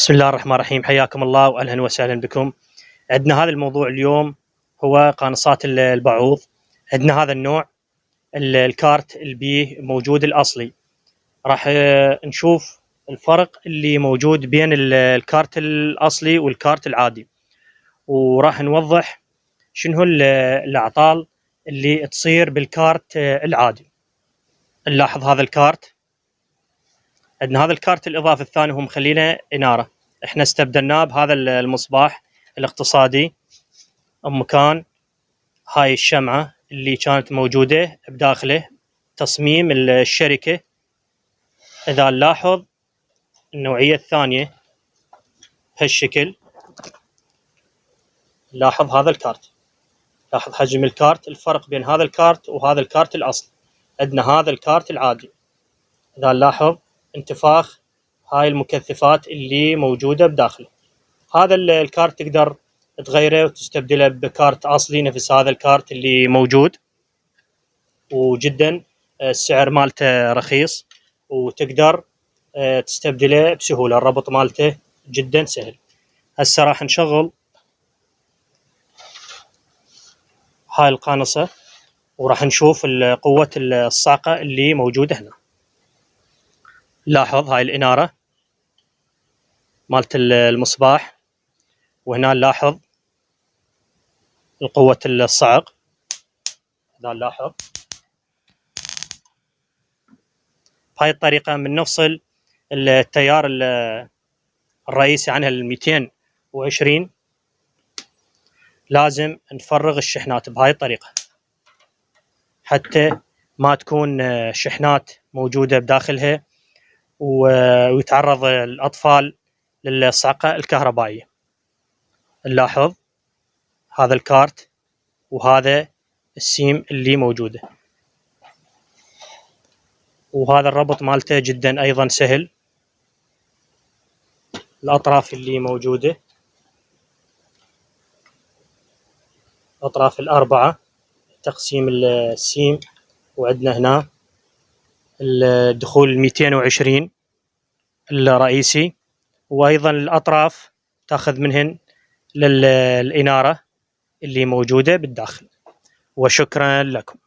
بسم الله الرحمن الرحيم، حياكم الله واهلا وسهلا بكم. عندنا هذا الموضوع اليوم هو قانصات البعوض. عندنا هذا النوع الكارت البي موجود الاصلي. راح نشوف الفرق اللي موجود بين الكارت الاصلي والكارت العادي، وراح نوضح شنو الاعطال اللي تصير بالكارت العادي. نلاحظ هذا الكارت، عندنا هذا الكارت الاضافي الثاني هو مخلينا اناره، احنا استبدلناه بهذا المصباح الاقتصادي مكان هاي الشمعة اللي كانت موجودة بداخله تصميم الشركة. إذا نلاحظ النوعية الثانية هالشكل، لاحظ هذا الكارت، لاحظ حجم الكارت، الفرق بين هذا الكارت وهذا الكارت الأصلي. عندنا هذا الكارت العادي، إذا نلاحظ انتفاخ هاي المكثفات اللي موجودة بداخله. هذا الكارت تقدر تغيره وتستبدله بكارت أصلي نفس هذا الكارت اللي موجود، وجدا السعر مالته رخيص وتقدر تستبدله بسهولة، الربط مالته جدا سهل. هسه راح نشغل هاي القانصة وراح نشوف قوة الصاقة اللي موجودة هنا. لاحظ هاي الإنارة مالت المصباح، وهنا نلاحظ قوة الصعق. إذا نلاحظ بهاي الطريقة من نفصل التيار الرئيسي عنها 220، لازم نفرغ الشحنات بهاي الطريقة حتى ما تكون شحنات موجودة بداخلها ويتعرض الأطفال للصعقة الكهربائية. نلاحظ هذا الكارت وهذا السيم اللي موجودة، وهذا الربط مالته جدا أيضا سهل. الأطراف اللي موجودة، الأطراف الأربعة، تقسيم السيم، وعندنا هنا الدخول 220 الرئيسي، وأيضا الأطراف تأخذ منهن للإنارة اللي موجودة بالداخل. وشكرا لكم.